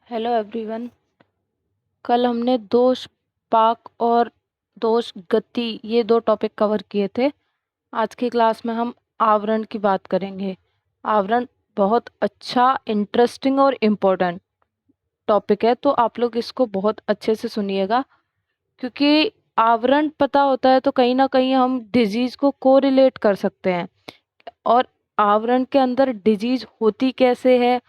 Hello everyone. कल हमने दोष पाक और दोष गति ये दो टॉपिक कवर किए थे। आज की क्लास में हम आवरण की बात करेंगे। आवरण बहुत अच्छा, इंटरेस्टिंग और इम्पोर्टेंट टॉपिक है, तो आप लोग इसको बहुत अच्छे से सुनिएगा, क्योंकि आवरण पता होता है तो कहीं ना कहीं हम डिजीज को कोरिलेट कर सकते हैं। और आवरण के अंदर डिजीज होती कैसे है,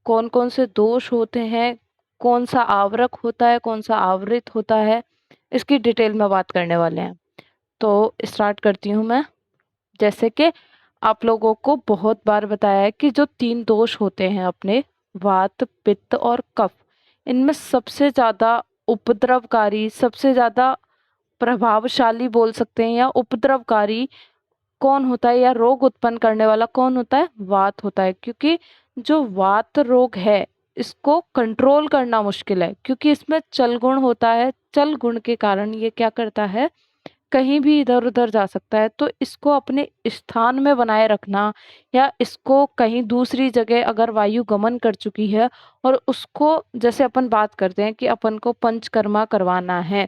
कौन कौन से दोष होते हैं, कौन सा आवरक होता है, कौन सा आवृत होता है, इसकी डिटेल में बात करने वाले हैं। तो स्टार्ट करती हूँ मैं। जैसे कि आप लोगों को बहुत बार बताया है कि जो 3 दोष होते हैं अपने, वात, पित्त और कफ, इनमें सबसे ज़्यादा उपद्रवकारी, सबसे ज़्यादा प्रभावशाली बोल सकते हैं, या उपद्रवकारी कौन होता है, या रोग उत्पन्न करने वाला कौन होता है? वात होता है। क्योंकि जो वात रोग है इसको कंट्रोल करना मुश्किल है, क्योंकि इसमें चल गुण होता है। चल गुण के कारण ये क्या करता है, कहीं भी इधर उधर जा सकता है। तो इसको अपने स्थान में बनाए रखना, या इसको कहीं दूसरी जगह अगर वायु गमन कर चुकी है और उसको, जैसे अपन बात करते हैं कि अपन को पंचकर्मा करवाना है,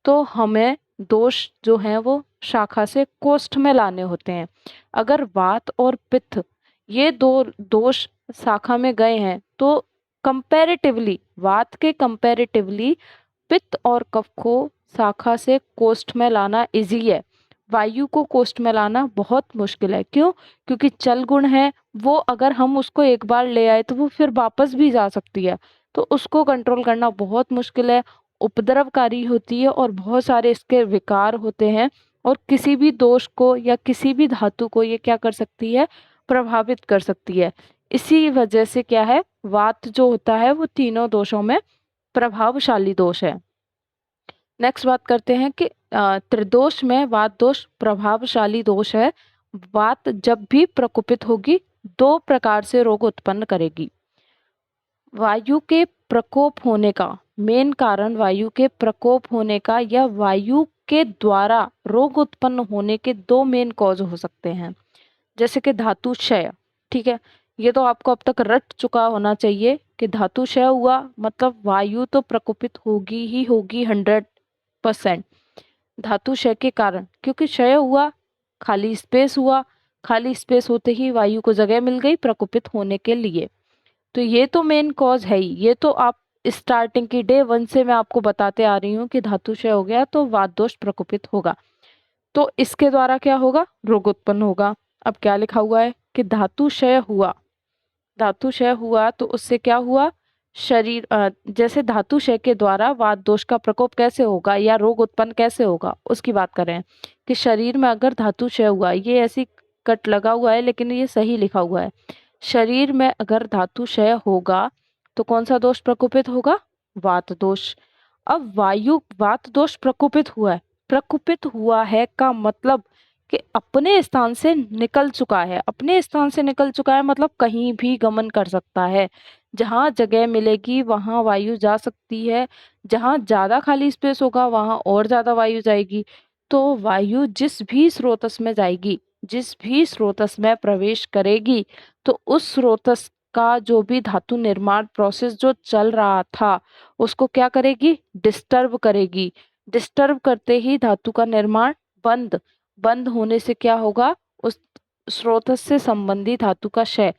तो हमें दोष जो हैं वो शाखा से कोष्ठ में लाने होते हैं। अगर वात और पित्त ये दो दोष शाखा में गए हैं तो कंपैरेटिवली, वात के कंपैरेटिवली पित्त और कफ को शाखा से कोष्ठ में लाना इजी है। वायु को कोष्ठ में लाना बहुत मुश्किल है। क्यों? क्योंकि चल गुण है, वो अगर हम उसको एक बार ले आए तो वो फिर वापस भी जा सकती है, तो उसको कंट्रोल करना बहुत मुश्किल है, उपद्रवकारी होती है और बहुत सारे इसके विकार होते हैं। और किसी भी दोष को या किसी भी धातु को ये क्या कर सकती है, प्रभावित कर सकती है। इसी वजह से क्या है, वात जो होता है वो तीनों दोषों में प्रभावशाली दोष है। नेक्स्ट बात करते हैं कि त्रिदोष में वात दोष प्रभावशाली दोष है। वात जब भी प्रकोपित होगी 2 प्रकार से रोग उत्पन्न करेगी। वायु के प्रकोप होने का मेन कारण, वायु के प्रकोप होने का या वायु के द्वारा रोग उत्पन्न होने के 2 मेन कॉज हो सकते हैं। जैसे कि धातु क्षय, ठीक है, ये तो आपको अब तक रट चुका होना चाहिए कि धातु क्षय हुआ मतलब वायु तो प्रकोपित होगी ही होगी 100%। धातु क्षय के कारण, क्योंकि क्षय हुआ, खाली स्पेस हुआ, खाली स्पेस होते ही वायु को जगह मिल गई प्रकोपित होने के लिए। तो ये तो मेन कॉज है ही। ये तो आप स्टार्टिंग की डे 1 से मैं आपको बताते आ रही हूँ कि धातु क्षय हो गया तो वात दोष प्रकोपित होगा, तो इसके द्वारा क्या होगा, रोग उत्पन्न होगा। अब क्या लिखा हुआ है कि धातु क्षय हुआ, धातु क्षय हुआ तो उससे क्या हुआ, शरीर जैसे धातु क्षय के द्वारा वात दोष का प्रकोप कैसे होगा या रोग उत्पन्न कैसे होगा, उसकी बात कर रहे हैं। कि शरीर में अगर धातु क्षय हुआ, ये ऐसी कट लगा हुआ है लेकिन ये सही लिखा हुआ है, शरीर में अगर धातु क्षय होगा तो कौन सा दोष प्रकोपित होगा, वात दोष। अब वायु वात दोष प्रकोपित हुआ है, प्रकोपित हुआ है का मतलब कि अपने स्थान से निकल चुका है। अपने स्थान से निकल चुका है मतलब कहीं भी गमन कर सकता है। जहाँ जगह मिलेगी वहाँ वायु जा सकती है, जहाँ ज़्यादा खाली स्पेस होगा वहाँ और ज़्यादा वायु जाएगी। तो वायु जिस भी स्रोतस में जाएगी, जिस भी स्रोतस में प्रवेश करेगी, तो उस स्रोतस का जो भी धातु निर्माण प्रोसेस जो चल रहा था उसको क्या करेगी, डिस्टर्ब करेगी। डिस्टर्ब करते ही धातु का निर्माण बंद, बंद होने से क्या होगा, उस स्रोतस से संबंधित धातु का क्षय।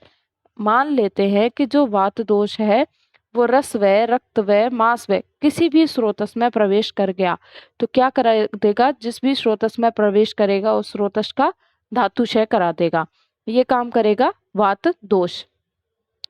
मान लेते हैं कि जो वात दोष है वो रस व रक्त व मांस व किसी भी स्रोतस में प्रवेश कर गया, तो क्या करा देगा, जिस भी स्रोतस में प्रवेश करेगा उस स्रोतस का धातु क्षय करा देगा। ये काम करेगा वात दोष,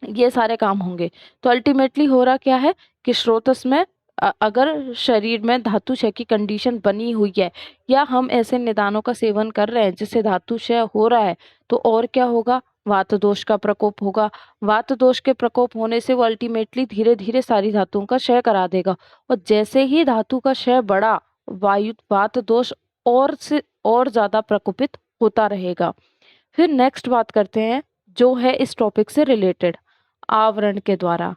ये सारे काम होंगे। तो अल्टीमेटली हो रहा क्या है कि स्रोतस में अगर शरीर में धातु क्षय की कंडीशन बनी हुई है, या हम ऐसे निदानों का सेवन कर रहे हैं जिससे धातु क्षय हो रहा है, तो और क्या होगा, वात दोष का प्रकोप होगा। वात दोष के प्रकोप होने से वो अल्टीमेटली धीरे धीरे सारी धातुओं का क्षय करा देगा, और जैसे ही धातु का क्षय बढ़ा, वायु वात दोष और से और ज्यादा प्रकोपित होता रहेगा। फिर नेक्स्ट बात करते हैं जो है इस टॉपिक से रिलेटेड, आवरण के द्वारा।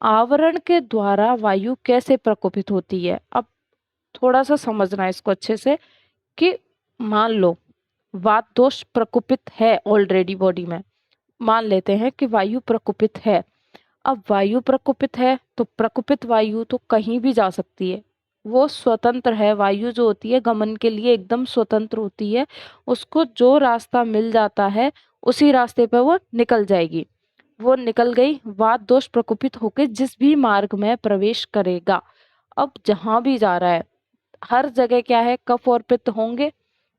आवरण के द्वारा वायु कैसे प्रकोपित होती है, अब थोड़ा सा समझना है इसको अच्छे से। कि मान लो वात दोष प्रकोपित है ऑलरेडी बॉडी में, मान लेते हैं कि वायु प्रकोपित है। अब वायु प्रकोपित है तो प्रकोपित वायु तो कहीं भी जा सकती है, वो स्वतंत्र है। वायु जो होती है गमन के लिए एकदम स्वतंत्र होती है, उसको जो रास्ता मिल जाता है उसी रास्ते पर वो निकल जाएगी। वो निकल गई, वात दोष प्रकोपित होकर जिस भी मार्ग में प्रवेश करेगा। अब जहां भी जा रहा है हर जगह क्या है, कफ और पित्त होंगे।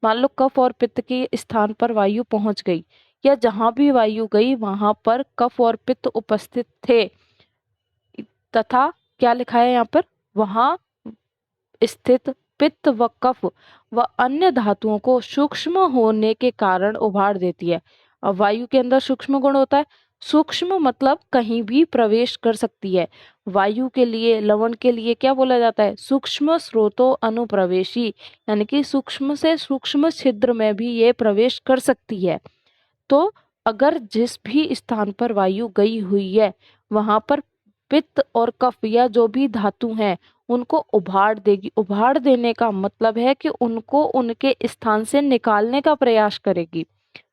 मान लो कफ और पित्त के स्थान पर वायु पहुंच गई, या जहां भी वायु गई वहां पर कफ और पित्त उपस्थित थे, तथा क्या लिखा है यहाँ पर, वहां स्थित पित्त व कफ व अन्य धातुओं को सूक्ष्म होने के कारण उभार देती है। अब वायु के अंदर सूक्ष्म गुण होता है, सूक्ष्म मतलब कहीं भी प्रवेश कर सकती है। वायु के लिए, लवण के लिए क्या बोला जाता है, सूक्ष्म स्रोतो अनुप्रवेशी, यानी कि सूक्ष्म से सूक्ष्म छिद्र में भी ये प्रवेश कर सकती है। तो अगर जिस भी स्थान पर वायु गई हुई है वहां पर पित्त और कफ या जो भी धातु हैं उनको उभार देगी। उभार देने का मतलब है कि उनको उनके स्थान से निकालने का प्रयास करेगी।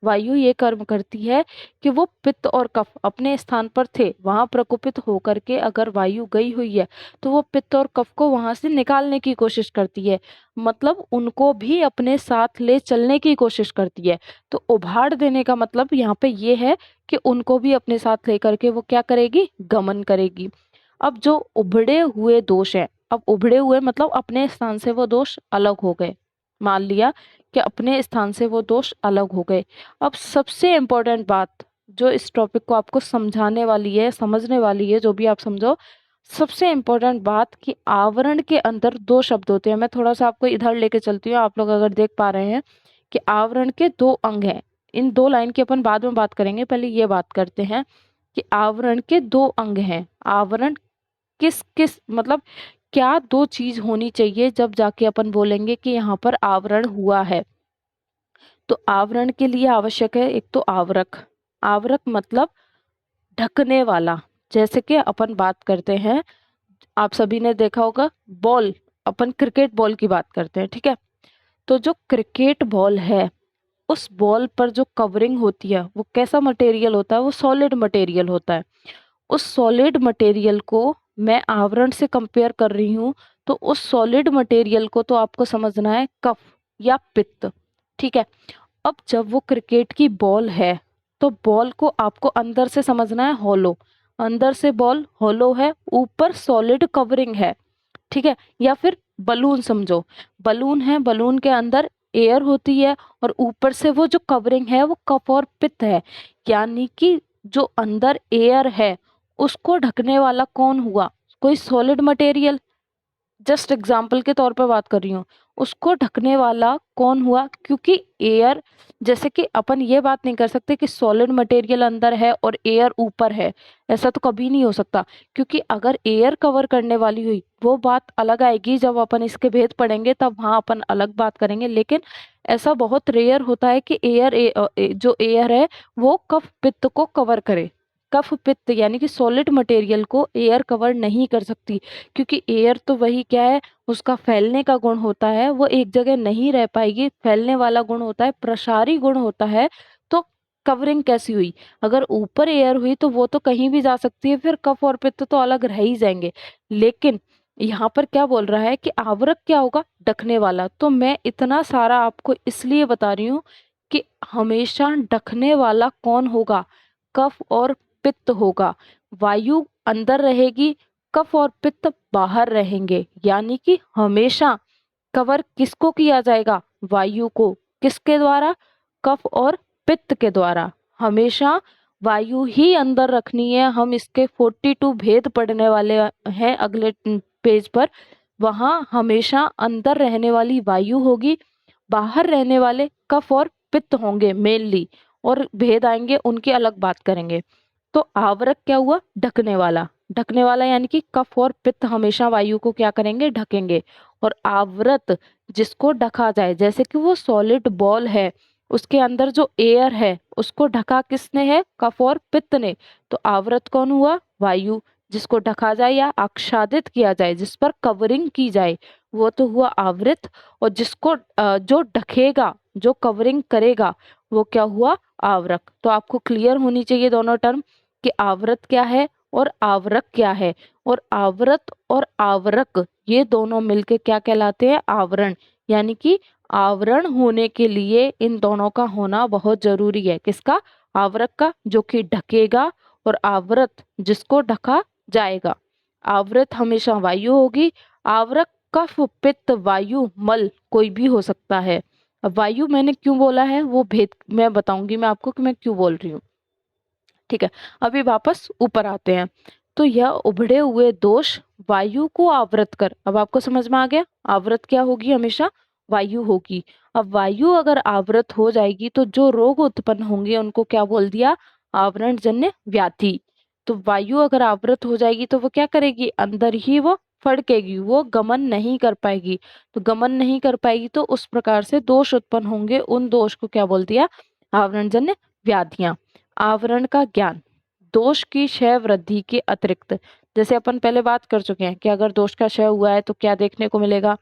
वायु ये कर्म करती है कि वो पित्त और कफ अपने स्थान पर थे, वहां प्रकोपित होकर के अगर वायु गई हुई है तो वो पित्त और कफ को वहां से निकालने की कोशिश करती है, मतलब उनको भी अपने साथ ले चलने की कोशिश करती है। तो उभाड़ देने का मतलब यहाँ पे ये है कि उनको भी अपने साथ लेकर के वो क्या करेगी, गमन करेगी। अब जो उभड़े हुए दोष है, अब उभड़े हुए मतलब अपने स्थान से वो दोष अलग हो गए, मान लिया कि अपने स्थान से वो दोष अलग हो गए। अब सबसे इम्पोर्टेंट बात जो इस टॉपिक को आपको समझाने वाली है, समझने वाली है, जो भी आप समझो, सबसे इम्पोर्टेंट बात कि आवरण के अंदर दो शब्द होते हैं। मैं थोड़ा सा आपको इधर लेके चलती हूँ, आप लोग अगर देख पा रहे हैं कि आवरण के दो अंग हैं। इन दो लाइन की अपन बाद में बात करेंगे, पहले ये बात करते हैं कि आवरण के दो अंग हैं। आवरण किस किस मतलब क्या दो चीज होनी चाहिए जब जाके अपन बोलेंगे कि यहाँ पर आवरण हुआ है। तो आवरण के लिए आवश्यक है एक तो आवरक। आवरक मतलब ढकने वाला। जैसे कि अपन बात करते हैं, आप सभी ने देखा होगा बॉल, अपन क्रिकेट बॉल की बात करते हैं, ठीक है। तो जो क्रिकेट बॉल है उस बॉल पर जो कवरिंग होती है वो कैसा मटेरियल होता है, वो सॉलिड मटेरियल होता है। उस सॉलिड मटेरियल को मैं आवरण से कंपेयर कर रही हूँ, तो उस सॉलिड मटेरियल को तो आपको समझना है कफ या पित्त, ठीक है। अब जब वो क्रिकेट की बॉल है तो बॉल को आपको अंदर से समझना है हॉलो, अंदर से बॉल हॉलो है, ऊपर सॉलिड कवरिंग है, ठीक है। या फिर बलून समझो, बलून है, बलून के अंदर एयर होती है और ऊपर से वो जो कवरिंग है वो कफ और पित्त है। यानी कि जो अंदर एयर है उसको ढकने वाला कौन हुआ, कोई सॉलिड मटेरियल। जस्ट एग्जाम्पल के तौर पर बात कर रही हूँ, उसको ढकने वाला कौन हुआ, क्योंकि एयर, जैसे कि अपन ये बात नहीं कर सकते कि सॉलिड मटेरियल अंदर है और एयर ऊपर है, ऐसा तो कभी नहीं हो सकता। क्योंकि अगर एयर कवर करने वाली हुई वो बात अलग आएगी, जब अपन इसके भेद पढ़ेंगे तब हाँ अपन अलग बात करेंगे। लेकिन ऐसा बहुत रेयर होता है कि जो एयर है वो कफ पित्त को कवर करे। कफ पित्त यानी कि सॉलिड मटेरियल को एयर कवर नहीं कर सकती, क्योंकि एयर तो वही क्या है, उसका फैलने का गुण होता है, वो एक जगह नहीं रह पाएगी, फैलने वाला गुण होता है, प्रसारी गुण होता है। तो कवरिंग कैसी हुई, अगर ऊपर एयर हुई तो वो तो कहीं भी जा सकती है, फिर कफ और पित्त तो अलग रह ही जाएंगे। लेकिन यहाँ पर क्या बोल रहा है कि आवरक क्या होगा, ढकने वाला। तो मैं इतना सारा आपको इसलिए बता रही हूँ कि हमेशा ढकने वाला कौन होगा, कफ और पित्त होगा। वायु अंदर रहेगी, कफ और पित्त बाहर रहेंगे, यानी कि हमेशा कवर किसको किया जाएगा, वायु को। किसके द्वारा, कफ और पित्त के द्वारा। हमेशा वायु ही अंदर रखनी है। हम इसके 42 भेद पढ़ने वाले हैं अगले पेज पर। वहां हमेशा अंदर रहने वाली वायु होगी, बाहर रहने वाले कफ और पित्त होंगे मेनली, और भेद आएंगे उनकी अलग बात करेंगे। तो आवरक क्या हुआ, ढकने वाला। ढकने वाला यानी कि कफ और पित्त हमेशा वायु को क्या करेंगे, ढकेंगे। और आवृत जिसको ढका जाए, जैसे कि वो सॉलिड बॉल है, उसके अंदर जो एयर है उसको ढका किसने है, कफ और पित्त ने। तो आवृत कौन हुआ, वायु। जिसको ढका जाए या आच्छादित किया जाए, जिस पर कवरिंग की जाए, वो तो हुआ आवृत। और जिसको जो ढकेगा, जो कवरिंग करेगा, वो क्या हुआ, आवरक। तो आपको क्लियर होनी चाहिए दोनों टर्म कि आवृत क्या है और आवरक क्या है। और आवृत और आवरक ये दोनों मिलके क्या कहलाते हैं, आवरण। यानी कि आवरण होने के लिए इन दोनों का होना बहुत जरूरी है। किसका, आवरक का, जो कि ढकेगा, और आवृत जिसको ढका जाएगा। आवृत हमेशा वायु होगी। आवरक कफ पित्त वायु मल कोई भी हो सकता है। अब वायु मैंने क्यों बोला है वो भेद मैं बताऊंगी मैं आपको कि मैं क्यों बोल रही हूँ। ठीक है, अभी वापस ऊपर आते हैं। तो यह उभड़े हुए दोष वायु को आवृत कर, अब आपको समझ में आ गया, आवृत क्या होगी, हमेशा वायु होगी। अब वायु अगर आवृत हो जाएगी तो जो रोग उत्पन्न होंगे उनको क्या बोल दिया, आवरण जन्य व्याधि। तो वायु अगर आवृत हो जाएगी तो वो क्या करेगी, अंदर ही वो फड़केगी, वो गमन नहीं कर पाएगी। तो गमन नहीं कर पाएगी तो उस प्रकार से दोष उत्पन्न होंगे, उन दोष को क्या बोल दिया, आवरण जन्य व्याधियां। आवरण का ज्ञान, दोष की क्षय वृद्धि के अतिरिक्त, जैसे अपन पहले बात कर चुके हैं कि अगर दोष का क्षय हुआ है तो क्या देखने को मिलेगा,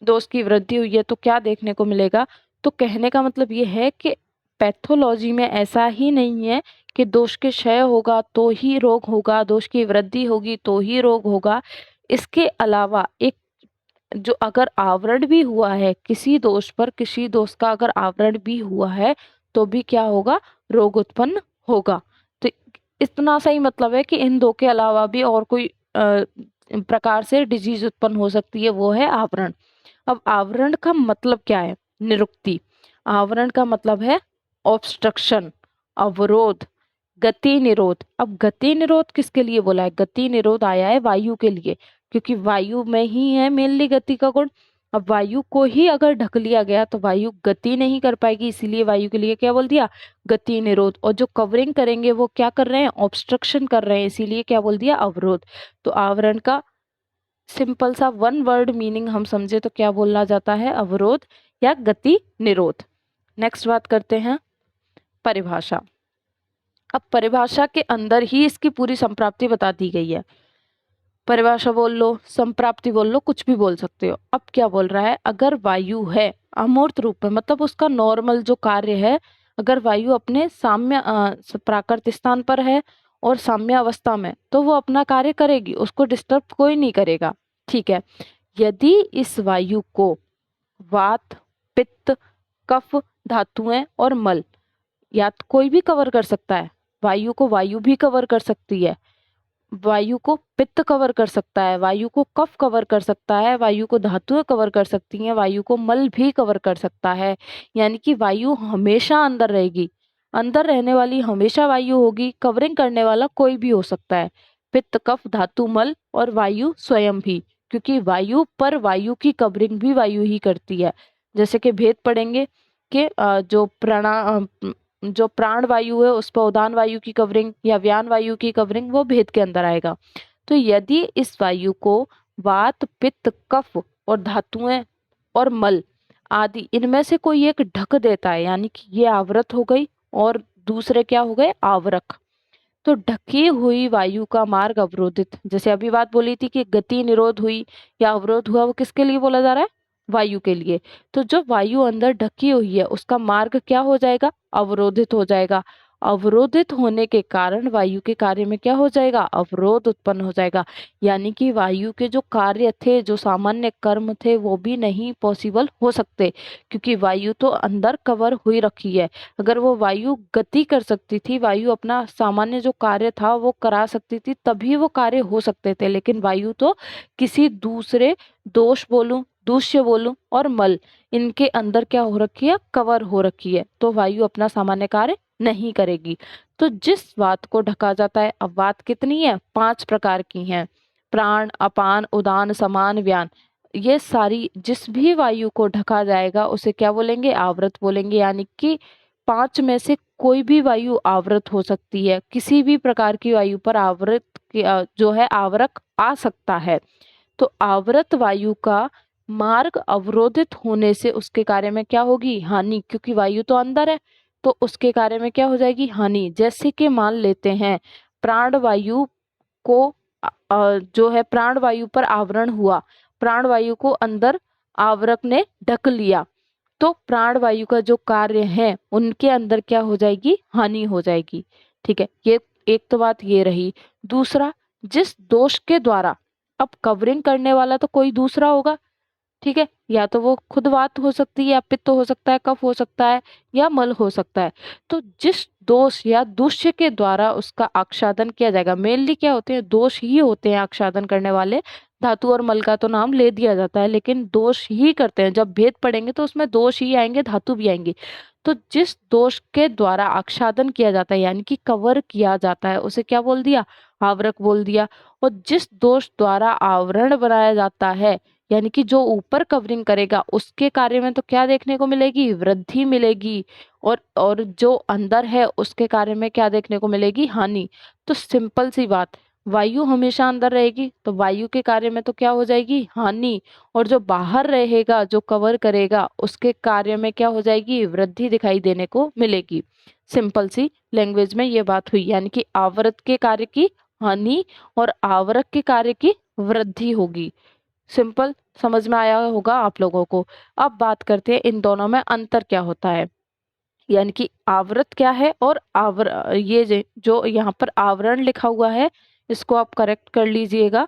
दोष की वृद्धि हुई है तो क्या देखने को मिलेगा। तो कहने का मतलब ये है कि पैथोलॉजी में ऐसा ही नहीं है कि दोष के क्षय होगा तो ही रोग होगा, दोष की वृद्धि होगी तो ही रोग होगा। इसके अलावा एक, जो अगर आवरण भी हुआ है किसी दोष पर, किसी दोष का अगर आवरण भी हुआ है तो भी क्या होगा, रोग उत्पन्न होगा। तो इतना सा ही मतलब है कि इन दो के अलावा भी और कोई प्रकार से डिजीज उत्पन्न हो सकती है, वो है आवरण। अब आवरण का मतलब क्या है, निरुक्ति। आवरण का मतलब है ऑब्स्ट्रक्शन, अवरोध, गति निरोध। अब गति निरोध किसके लिए बोला है, गति निरोध आया है वायु के लिए, क्योंकि वायु में ही है मेनली गति का गुण। अब वायु को ही अगर ढक लिया गया तो वायु गति नहीं कर पाएगी, इसीलिए वायु के लिए क्या बोल दिया, गति निरोध। और जो कवरिंग करेंगे वो क्या कर रहे हैं, ऑब्स्ट्रक्शन कर रहे हैं, इसीलिए क्या बोल दिया, अवरोध। तो आवरण का सिंपल सा वन वर्ड मीनिंग हम समझे तो क्या बोलना जाता है, अवरोध या गति निरोध। नेक्स्ट बात करते हैं परिभाषा। अब परिभाषा के अंदर ही इसकी पूरी संप्राप्ति बता दी गई है। परिभाषा बोल लो, संप्राप्ति बोल लो, कुछ भी बोल सकते हो। अब क्या बोल रहा है, अगर वायु है अमूर्त रूप में, मतलब उसका नॉर्मल जो कार्य है, अगर वायु अपने साम्य प्राकृत स्थान पर है और साम्य अवस्था में, तो वो अपना कार्य करेगी, उसको डिस्टर्ब कोई नहीं करेगा। ठीक है, यदि इस वायु को वात, पित्त, कफ, धातुएं और मल, या तो कोई भी कवर कर सकता है, वायु को वायु भी कवर कर सकती है, वायु को पित्त कवर कर सकता है, वायु को कफ कवर कर सकता है, वायु को धातुएं कवर कर सकती हैं, वायु को मल भी कवर कर सकता है। यानी कि वायु हमेशा अंदर रहेगी, अंदर रहने वाली हमेशा वायु होगी, कवरिंग करने वाला कोई भी हो सकता है, पित्त, कफ, धातु, मल और वायु स्वयं भी, क्योंकि वायु पर वायु की कवरिंग भी वायु ही करती है। जैसे कि भेद पढ़ेंगे कि जो प्राण वायु है उस पर उदान वायु की कवरिंग या व्यान वायु की कवरिंग, वो भेद के अंदर आएगा। तो यदि इस वायु को वात, पित्त, कफ और धातुएं और मल आदि इनमें से कोई एक ढक देता है, यानी कि ये आवृत हो गई और दूसरे क्या हो गए, आवरक। तो ढकी हुई वायु का मार्ग अवरोधित, जैसे अभी बात बोली थी कि गति निरोध हुई या अवरोध हुआ, वो किसके लिए बोला जा रहा है, वायु के लिए। तो जो वायु अंदर ढकी हुई है उसका मार्ग क्या हो जाएगा, अवरोधित हो जाएगा। अवरोधित होने के कारण वायु के कार्य में क्या हो जाएगा, अवरोध उत्पन्न हो जाएगा। यानी कि वायु के जो कार्य थे, जो सामान्य कर्म थे, वो भी नहीं पॉसिबल हो सकते, क्योंकि वायु तो अंदर कवर हुई रखी है। अगर वो वायु गति कर सकती थी, वायु अपना सामान्य जो कार्य था वो करा सकती थी, तभी वो कार्य हो सकते थे। लेकिन वायु तो किसी दूसरे दोष बोलूं, दूष्य बोलूं और मल, इनके अंदर क्या हो रखी है, कवर हो रखी है, तो वायु अपना सामान्य कार्य नहीं करेगी। तो जिस वात को ढका जाता है, अब वात कितनी है, 5 प्रकार की हैं, प्राण, अपान, उदान, समान, व्यान। ये सारी जिस भी वायु को ढका जाएगा उसे क्या बोलेंगे, आवृत बोलेंगे। यानी कि 5 में से कोई भी वायु आवृत हो सकती है, किसी भी प्रकार की वायु पर आवृत जो है आवरक आ सकता है। तो आवृत वायु का मार्ग अवरोधित होने से उसके कार्य में क्या होगी, हानि, क्योंकि वायु तो अंदर है तो उसके कार्य में क्या हो जाएगी, हानि। जैसे कि मान लेते हैं प्राण वायु को जो है प्राण वायु पर आवरण हुआ, प्राण वायु को अंदर आवरक ने ढक लिया, तो प्राण वायु का जो कार्य है उनके अंदर क्या हो जाएगी, हानि हो जाएगी। ठीक है, ये एक तो बात ये रही। दूसरा, जिस दोष के द्वारा, अब कवरिंग करने वाला तो कोई दूसरा होगा, ठीक है, या तो वो खुद वात हो सकती है, या पित्त हो सकता है, कफ हो सकता है, या मल हो सकता है। तो जिस दोष या दूष्य के द्वारा उसका आच्छादन किया जाएगा, मेनली क्या होते हैं, दोष ही होते हैं आच्छादन करने वाले। धातु और मल का तो नाम ले दिया जाता है, लेकिन दोष ही करते हैं। जब भेद पढ़ेंगे तो उसमें दोष ही आएंगे, धातु भी आएंगी। तो जिस दोष के द्वारा आच्छादन किया जाता है यानी कि कवर किया जाता है, उसे क्या बोल दिया, आवरक बोल दिया। और जिस दोष द्वारा आवरण बनाया जाता है, यानी कि जो ऊपर कवरिंग करेगा, उसके कार्य में तो क्या देखने को मिलेगी, वृद्धि मिलेगी। और जो अंदर है उसके कार्य में क्या देखने को मिलेगी, हानि। तो सिंपल सी बात, वायु हमेशा अंदर रहेगी तो वायु के कार्य में तो क्या हो जाएगी, हानि। और जो बाहर रहेगा, जो कवर करेगा, उसके कार्य में क्या हो जाएगी, वृद्धि दिखाई देने को मिलेगी। सिंपल सी लैंग्वेज में ये बात हुई, यानी कि आवृत के कार्य की हानि और आवरक के कार्य की वृद्धि होगी। सिंपल समझ में आया होगा आप लोगों को। अब बात करते हैं इन दोनों में अंतर क्या होता है, यानी कि आवृत क्या है और ये जो यहाँ पर आवरण लिखा हुआ है, इसको आप करेक्ट कर लीजिएगा।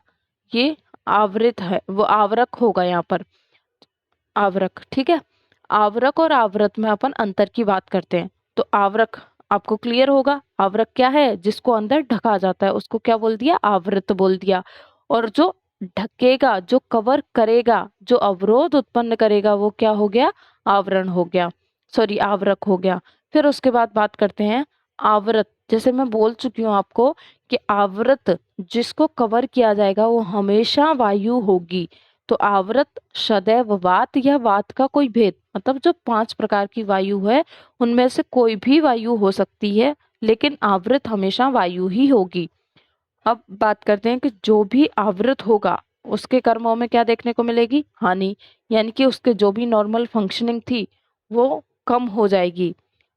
ये आवृत है, वो आवरक होगा यहाँ पर, आवरक, ठीक है। आवरक और आवृत में अपन अंतर की बात करते हैं। तो आवरक आपको क्लियर होगा, आवरक क्या है, जिसको अंदर ढका जाता है, उसको क्या बोल दिया, आवृत बोल दिया। और जो ढकेगा, जो कवर करेगा, जो अवरोध उत्पन्न करेगा, वो क्या हो गया, आवरण हो गया, सॉरी आवरक हो गया। फिर उसके बाद बात करते हैं आवृत। जैसे मैं बोल चुकी हूँ आपको कि आवृत जिसको कवर किया जाएगा वो हमेशा वायु होगी। तो आवृत सदैव वात या वात का कोई भेद, मतलब जो 5 प्रकार की वायु है उनमें से कोई भी वायु हो सकती है, लेकिन आवृत हमेशा वायु ही होगी। अब बात करते हैं कि जो भी आवृत होगा उसके कर्मों में क्या देखने को मिलेगी, हानि। यानी कि उसके जो भी नॉर्मल फंक्शनिंग थी वो कम हो जाएगी।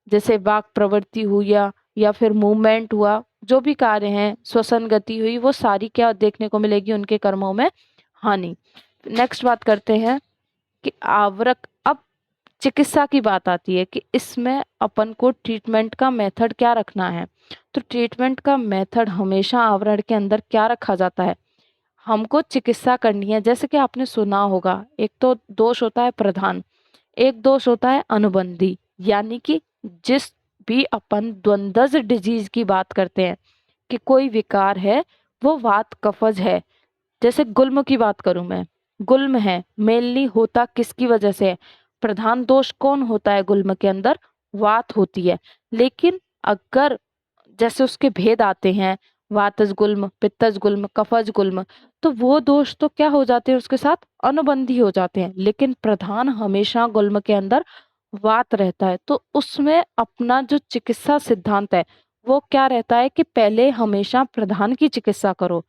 जैसे वाक प्रवृत्ति हुई या फिर मूवमेंट हुआ, जो भी कार्य हैं, श्वसन गति हुई, वो सारी क्या देखने को मिलेगी, उनके कर्मों में हानि। नेक्स्ट बात करते हैं कि आवरक। अब चिकित्सा की बात आती है कि इसमें अपन को ट्रीटमेंट का मेथड क्या रखना है। तो ट्रीटमेंट का मेथड हमेशा आवरण के अंदर क्या रखा जाता है, हमको चिकित्सा करनी है। जैसे कि आपने सुना होगा, एक तो दोष होता है प्रधान, एक दोष होता है अनुबंधी। यानी कि जिस भी अपन द्वंद्वज डिजीज की बात करते हैं कि कोई विकार है, वो वात कफज है। जैसे गुल्म की बात करूं मैं, गुल्म है, मेनली होता किसकी वजह से है, प्रधान दोष कौन होता है गुल्म के अंदर, वात होती है। लेकिन अगर जैसे उसके भेद आते हैं, वातज गुल्म, पित्तज गुल्म, कफज गुल्म, तो वो दोष तो क्या हो जाते हैं, उसके साथ अनुबंधी हो जाते हैं। लेकिन प्रधान हमेशा गुल्म के अंदर वात रहता है। तो उसमें अपना जो चिकित्सा सिद्धांत है वो क्या रहता है कि पहले हमेशा प्रधान की चिकित्सा करो।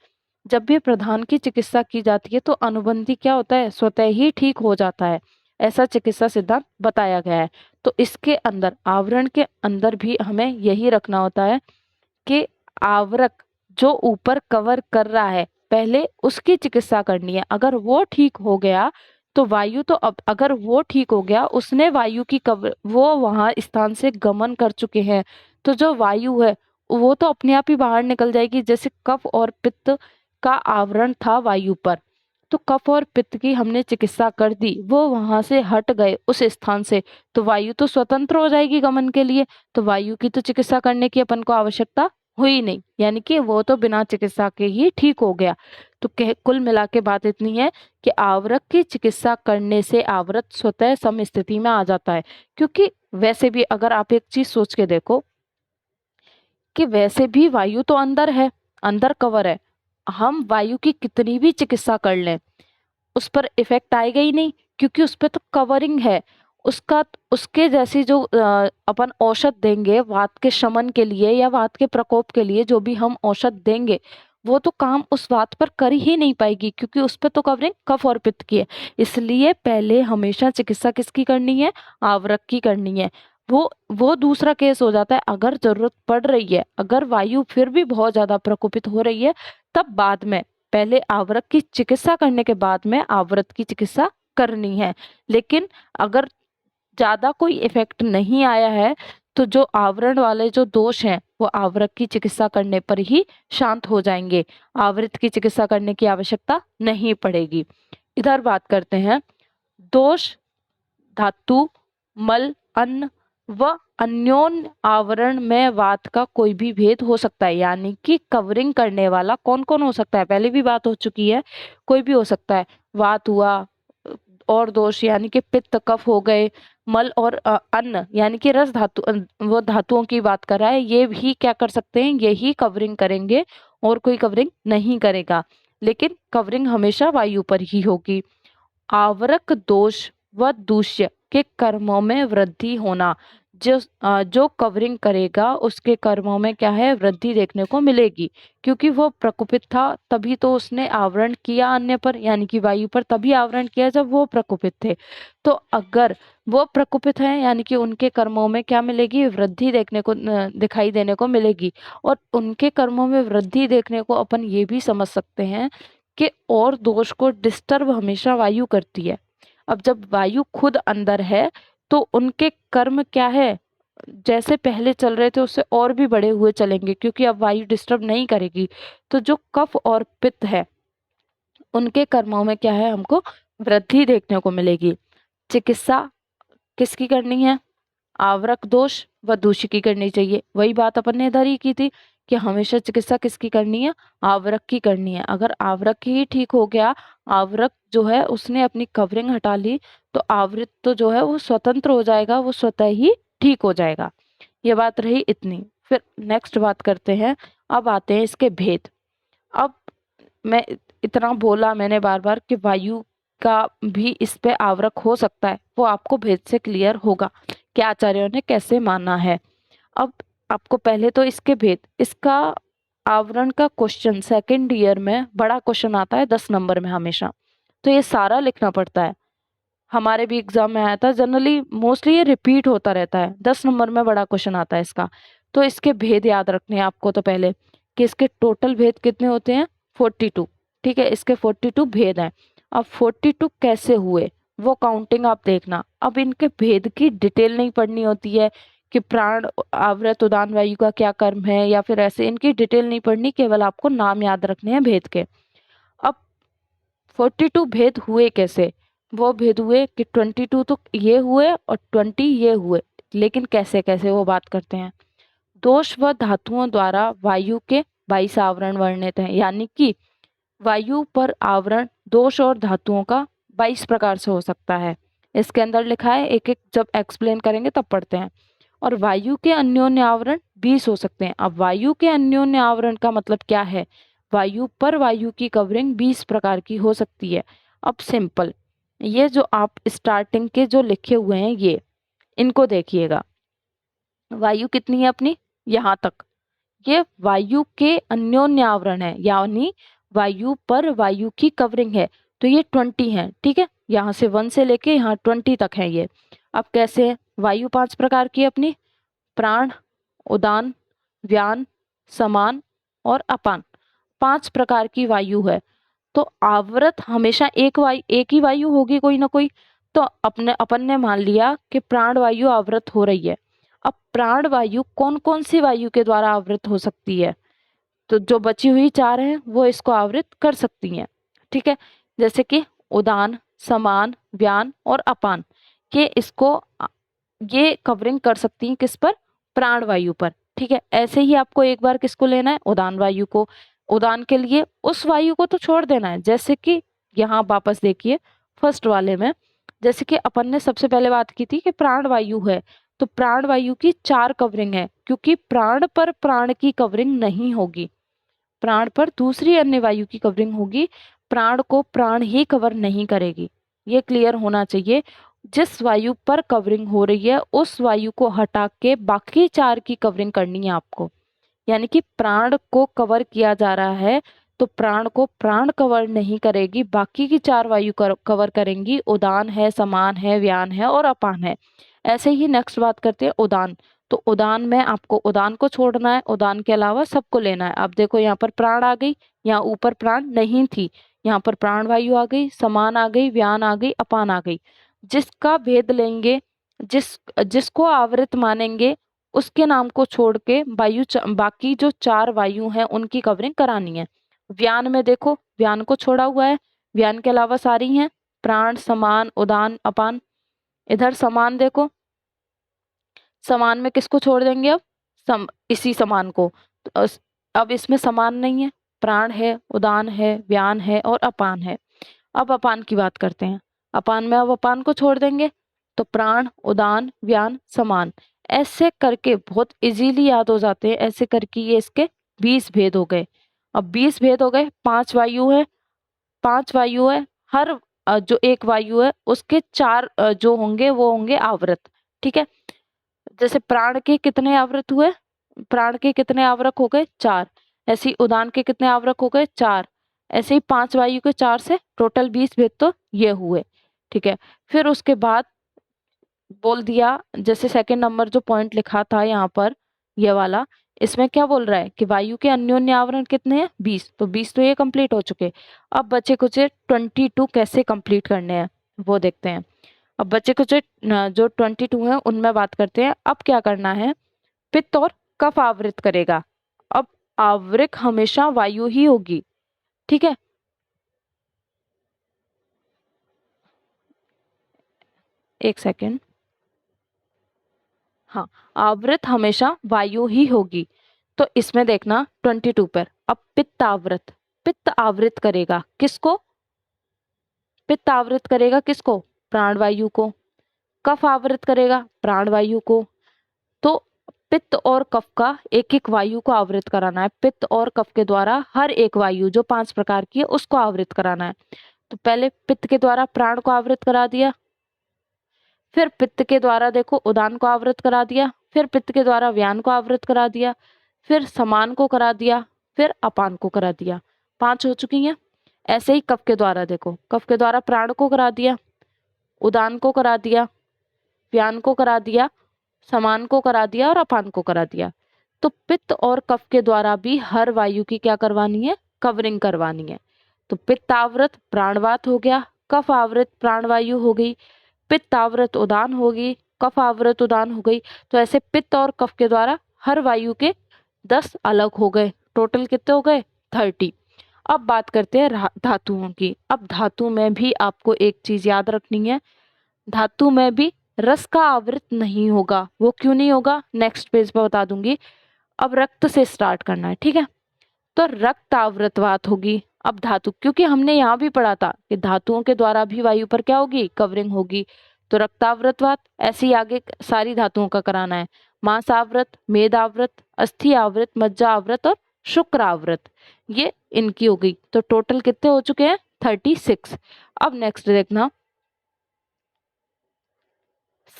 जब भी प्रधान की चिकित्सा की जाती है तो अनुबंधी क्या होता है, स्वतः ही ठीक हो जाता है। ऐसा चिकित्सा सिद्धांत बताया गया है। तो इसके अंदर, आवरण के अंदर भी हमें यही रखना होता है कि आवरक जो ऊपर कवर कर रहा है, पहले उसकी चिकित्सा करनी है। अगर वो ठीक हो गया तो वायु तो, अब अगर वो ठीक हो गया, उसने वायु की कवर, वो वहां स्थान से गमन कर चुके हैं, तो जो वायु है वो तो अपने आप ही बाहर निकल जाएगी। जैसे कफ और पित्त का आवरण था वायु पर, तो कफ और पित्त की हमने चिकित्सा कर दी, वो वहां से हट गए उस स्थान से, तो वायु तो स्वतंत्र हो जाएगी गमन के लिए। तो वायु की तो चिकित्सा करने की अपन को आवश्यकता हुई नहीं, यानी कि वो तो बिना चिकित्सा के ही ठीक हो गया। तो कुल मिला के बात इतनी है कि आवरक की चिकित्सा करने से आवृत स्वतः सम स्थिति में आ जाता है। क्योंकि वैसे भी अगर आप एक चीज सोच के देखो कि वैसे भी वायु तो अंदर है, अंदर कवर है, हम वायु की कितनी भी चिकित्सा कर लें उस पर इफेक्ट आएगा ही नहीं, क्योंकि उस पर तो कवरिंग है। उसका, उसके जैसी जो अपन औषध देंगे वात के शमन के लिए या वात के प्रकोप के लिए, जो भी हम औषध देंगे वो तो काम उस वात पर कर ही नहीं पाएगी, क्योंकि उस पर तो कवरिंग कफ और पित्त की है। इसलिए पहले हमेशा चिकित्सा किसकी करनी है, आवरक की करनी है। वो दूसरा केस हो जाता है अगर जरूरत पड़ रही है, अगर वायु फिर भी बहुत ज्यादा प्रकोपित हो रही है, तब बाद में, पहले आवरक की चिकित्सा करने के बाद में आवृत की चिकित्सा करनी है। लेकिन अगर ज्यादा कोई इफेक्ट नहीं आया है तो जो आवरण वाले जो दोष हैं वो आवरक की चिकित्सा करने पर ही शांत हो जाएंगे, आवृत की चिकित्सा करने की आवश्यकता नहीं पड़ेगी। इधर बात करते हैं दोष धातु, मल, अन्न व अन्योन्य आवरण में वात का कोई भी भेद हो सकता है, यानी कि कवरिंग करने वाला कौन कौन हो सकता है, पहले भी बात हो चुकी है, कोई भी हो सकता है। वात हुआ, और दोष यानी कि पित्त कफ हो गए, मल और अन्न यानी कि रस धातु, वो धातुओं की बात कर रहा है, ये भी क्या कर सकते हैं, ये ही कवरिंग करेंगे और कोई कवरिंग नहीं करेगा, लेकिन कवरिंग हमेशा वायु पर ही होगी। आवरक दोष व दूष्य के कर्मों में वृद्धि होना, जो कवरिंग करेगा उसके कर्मों में क्या है, वृद्धि देखने को मिलेगी, क्योंकि वो प्रकोपित था तभी तो उसने आवरण किया अन्य पर, यानी कि वायु पर तभी आवरण किया जब वो प्रकोपित थे। तो अगर वो प्रकोपित हैं यानी कि उनके कर्मों में क्या मिलेगी, वृद्धि देखने को दिखाई देने को मिलेगी। और उनके कर्मों में वृद्धि देखने को अपन ये भी समझ सकते हैं कि और दोष को डिस्टर्ब हमेशा वायु करती है। अब जब वायु खुद अंदर है तो उनके कर्म क्या है, जैसे पहले चल रहे थे उससे और भी बड़े हुए चलेंगे, क्योंकि अब वायु डिस्टर्ब नहीं करेगी। तो जो कफ और पित्त है उनके कर्मों में क्या है, हमको वृद्धि देखने को मिलेगी। चिकित्सा किसकी करनी है, आवरक दोष व दूषित की करनी चाहिए। वही बात अपन ने इधर ही की थी कि हमेशा चिकित्सा किसकी करनी है, आवरक की करनी है। अगर आवरक ही ठीक हो गया, आवरक जो है उसने अपनी कवरिंग हटा ली, तो आवृत तो जो है वो स्वतंत्र हो जाएगा, वो स्वतः ही ठीक हो जाएगा। ये बात रही इतनी। फिर नेक्स्ट बात करते हैं, अब आते हैं इसके भेद। अब मैं इतना बोला मैंने बार बार कि वायु का भी इस पे आवरक हो सकता है, वो आपको भेद से क्लियर होगा कि आचार्यों ने कैसे माना है। अब आपको पहले तो इसके भेद, इसका आवरण का क्वेश्चन सेकंड ईयर में बड़ा क्वेश्चन आता है 10 नंबर में हमेशा, तो ये सारा लिखना पड़ता है। हमारे भी एग्जाम में आया था, जनरली मोस्टली ये रिपीट होता रहता है, 10 नंबर में बड़ा क्वेश्चन आता है इसका। तो इसके भेद याद रखने हैं आपको तो पहले कि इसके टोटल भेद कितने होते हैं, 42। ठीक है, इसके 42 भेद हैं। अब 42 कैसे हुए वो काउंटिंग आप देखना। अब इनके भेद की डिटेल नहीं पढ़नी होती है कि प्राण, आवृत, उदान वायु का क्या कर्म है या फिर ऐसे, इनकी डिटेल नहीं पढ़नी, केवल आपको नाम याद रखने हैं भेद के। अब 42 भेद हुए कैसे, वो भेद हुए कि 22 तो ये हुए और 20 ये हुए, लेकिन कैसे कैसे वो बात करते हैं। दोष व धातुओं द्वारा वायु के 22 आवरण वर्णित हैं, यानी कि वायु पर आवरण दोष और धातुओं का 22 प्रकार से हो सकता है। इसके अंदर लिखा है, एक एक जब एक्सप्लेन करेंगे तब पढ़ते हैं। और वायु के अन्योन्य आवरण 20 हो सकते हैं। अब वायु के अन्योन्य आवरण का मतलब क्या है, वायु पर वायु की कवरिंग 20 प्रकार की हो सकती है। अब सिंपल, ये जो आप स्टार्टिंग के जो लिखे हुए हैं ये, इनको देखिएगा। वायु कितनी है अपनी, यहाँ तक, ये वायु के अन्योन्य आवरण है, यानी वायु पर वायु की कवरिंग है, तो ये 20 है। ठीक है, यहाँ से 1 से लेके यहाँ 20 तक है ये। अब कैसे है, वायु 5 प्रकार की अपनी, प्राण, उदान, व्यान, समान और अपान, 5 प्रकार की वायु है। तो आवृत हमेशा एक ही वायु होगी कोई ना कोई। तो अपन ने मान लिया कि प्राण वायु आवृत हो रही है। अब प्राण वायु कौन कौन सी वायु के द्वारा आवृत हो सकती है, तो जो बची हुई 4 हैं वो इसको आवृत कर सकती हैं। ठीक है, जैसे कि उदान, समान, व्यान और अपान, ये कवरिंग कर सकती हैं किस पर, प्राण वायु पर। ठीक है, ऐसे ही आपको एक बार किसको लेना है, उदान वायु को। उदान के लिए उस वायु को तो छोड़ देना है, जैसे कि यहाँ वापस देखिए फर्स्ट वाले में, जैसे कि अपन ने सबसे पहले बात की थी कि प्राण वायु है, तो प्राण वायु की 4 कवरिंग है, क्योंकि प्राण पर प्राण की कवरिंग नहीं होगी, प्राण पर दूसरी अन्य वायु की कवरिंग होगी, प्राण को प्राण ही कवर नहीं करेगी। ये क्लियर होना चाहिए। जिस वायु पर कवरिंग हो रही है उस वायु को हटा के बाकी 4 की कवरिंग करनी है आपको, यानी कि प्राण को कवर किया जा रहा है तो प्राण को प्राण कवर नहीं करेगी, बाकी की 4 वायु कवर करेंगी। उदान है, समान है, व्यान है और अपान है। ऐसे ही नेक्स्ट बात करते हैं उदान। तो उदान में आपको उदान को छोड़ना है, उदान के अलावा सबको लेना है। अब देखो यहाँ पर प्राण आ गई, यहाँ ऊपर प्राण नहीं थी, यहाँ पर प्राण वायु आ गई, समान आ गई, व्यान आ गई, अपान आ गई। जिसका भेद लेंगे, जिसको आवृत मानेंगे उसके नाम को छोड़ के बाकी जो 4 वायु हैं उनकी कवरिंग करानी है। व्यान में देखो, व्यान को छोड़ा हुआ है, व्यान के अलावा सारी हैं, प्राण, समान, उदान, अपान। इधर समान देखो, समान में किसको छोड़ देंगे अब? इसी समान को। तो अब इसमें समान नहीं है, प्राण है, उदान है, व्यान है और अपान है। अब अपान की बात करते हैं। अपान में अब अपान को छोड़ देंगे, तो प्राण, उदान, व्यान, समान। ऐसे करके बहुत इजीली याद हो जाते हैं। ऐसे करके ये इसके 20 भेद हो गए। अब 20 भेद हो गए, 5 वायु है, 5 वायु है, हर जो एक वायु है उसके 4 जो होंगे वो होंगे आवृत। ठीक है, जैसे प्राण के कितने आवृत हुए? प्राण के कितने आवरक हो गए? 4। ऐसे ही उदान के कितने आवरक हो गए? 4। ऐसे ही 5 वायु के 4 से टोटल 20 भेद तो ये हुए। ठीक है, फिर उसके बाद बोल दिया, जैसे सेकंड नंबर जो पॉइंट लिखा था यहाँ पर ये वाला, इसमें क्या बोल रहा है कि वायु के अन्योन्य आवरण कितने हैं? 20। तो 20 तो ये कंप्लीट हो चुके। अब बचे कुछ 22 कैसे कंप्लीट करने हैं वो देखते हैं। अब बचे कुछ जो 22 हैं उनमें बात करते हैं। अब क्या करना है? पित्त और कफ आवृत करेगा। अब आवृक हमेशा वायु ही होगी। ठीक है, एक सेकेंड। हाँ, आवृत हमेशा वायु ही होगी। तो इसमें देखना 22 पर, अब पित्त आवृत, पित्त आवृत करेगा किसको? पित्त आवृत करेगा किसको? प्राणवायु को। कफ आवृत करेगा प्राणवायु को। तो पित्त और कफ का एक एक वायु को आवृत कराना है। पित्त और कफ के द्वारा हर एक वायु जो 5 प्रकार की है उसको आवृत कराना है। तो पहले पित्त के द्वारा प्राण को आवृत करा दिया, फिर पित्त के द्वारा देखो उदान को आवृत करा दिया, फिर पित्त के द्वारा व्यान को आवृत करा दिया, फिर समान को करा दिया, फिर अपान को करा दिया। 5 हो चुकी हैं। ऐसे ही कफ के द्वारा देखो, कफ के द्वारा प्राण को करा दिया, उदान को करा दिया, व्यान को करा दिया, समान को करा दिया और अपान को करा दिया। तो पित्त और कफ के द्वारा भी हर वायु की क्या करवानी है? कवरिंग करवानी है। तो पित्त आवृत प्राणवात हो गया, कफ आवृत प्राणवायु हो गई, पित्त आवृत उदान होगी, कफ आवृत उदान हो गई। तो ऐसे पित्त और कफ के द्वारा हर वायु के 10 अलग हो गए। टोटल कितने हो गए? 30। अब बात करते हैं धातुओं की। अब धातु में भी आपको एक चीज याद रखनी है, धातु में भी रस का आवृत नहीं होगा। वो क्यों नहीं होगा? नेक्स्ट पेज पर बता दूंगी। अब रक्त से स्टार्ट करना है। ठीक है, तो रक्त आवृतवात होगी। अब धातु, क्योंकि हमने यहाँ भी पढ़ा था कि धातुओं के द्वारा भी वायु पर क्या होगी? कवरिंग होगी। तो रक्तावृतवात। ऐसे ही आगे सारी धातुओं का कराना है। मांस आवृत, मेद आवृत, अस्थि आवृत, मज्जा आवृत और शुक्र आवृत, ये इनकी हो गई। तो टोटल कितने हो चुके हैं? 36। अब नेक्स्ट देखना,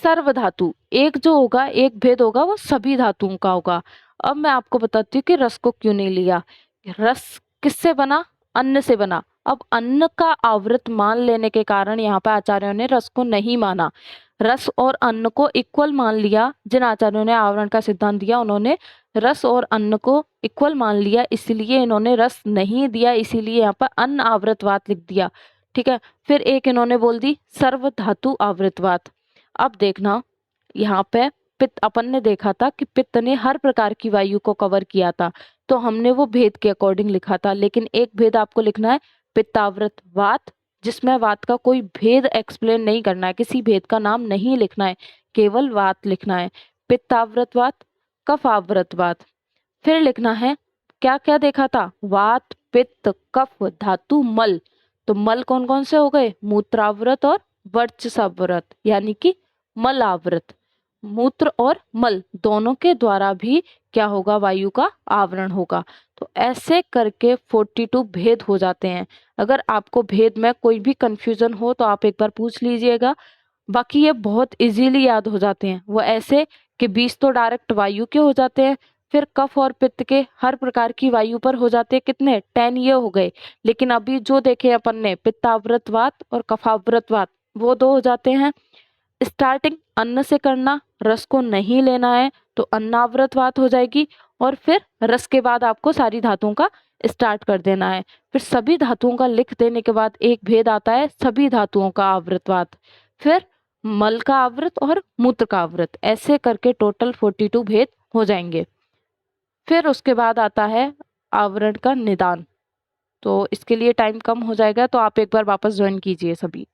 सर्व धातु। एक जो होगा, एक भेद होगा, वो सभी धातुओं का होगा। अब मैं आपको बताती हूँ कि रस को क्यों नहीं लिया। रस किससे बना? अन्न से बना। अब अन्न का आवृत मान लेने के कारण यहाँ पर आचार्यों ने रस को नहीं माना। रस और अन्न को इक्वल मान लिया। जिन आचार्यों ने आवरण का सिद्धांत दिया उन्होंने रस और अन्न को इक्वल मान लिया, इसलिए इन्होंने रस नहीं दिया, इसीलिए यहाँ पर अन्न आवृतवात लिख दिया। ठीक है, फिर एक इन्होंने बोल दी सर्व धातु आवृतवात। अब देखना, यहाँ पे पित्त अपन ने देखा था कि पित्त ने हर प्रकार की वायु को कवर किया था, तो हमने वो भेद के अकॉर्डिंग लिखा था। लेकिन एक भेद आपको लिखना है, पित्तावृत वात, जिसमें वात का कोई भेद एक्सप्लेन नहीं करना है, किसी भेद का नाम नहीं लिखना है, केवल वात लिखना है। पित्तावृत वात, कफावृत वात। फिर लिखना है, क्या क्या देखा था? वात, पित्त, कफ, धातु, मल। तो मल कौन कौन से हो गए? मूत्रावृत और वर्चस्वव्रत, यानी कि मल आवृत। मूत्र और मल दोनों के द्वारा भी क्या होगा? वायु का आवरण होगा। तो ऐसे करके 42 भेद हो जाते हैं। अगर आपको भेद में कोई भी कंफ्यूजन हो तो आप एक बार पूछ लीजिएगा। बाकी ये बहुत इजीली याद हो जाते हैं। वो ऐसे कि 20 तो डायरेक्ट वायु के हो जाते हैं, फिर कफ और पित्त के हर प्रकार की वायु पर हो जाते हैं। कितने? 10 ये हो गए। लेकिन अभी जो देखे अपन ने पित्तावृतवात और कफावृतवात, वो 2 हो जाते हैं। स्टार्टिंग अन्न से करना, रस को नहीं लेना है तो अन्नावृतवात हो जाएगी, और फिर रस के बाद आपको सारी धातुओं का स्टार्ट कर देना है। फिर सभी धातुओं का लिख देने के बाद एक भेद आता है सभी धातुओं का आवृतवात। फिर मल का आवृत और मूत्र का आवृत, ऐसे करके टोटल 42 भेद हो जाएंगे। फिर उसके बाद आता है आवरण का निदान। तो इसके लिए टाइम कम हो जाएगा, तो आप एक बार वापस ज्वाइन कीजिए सभी।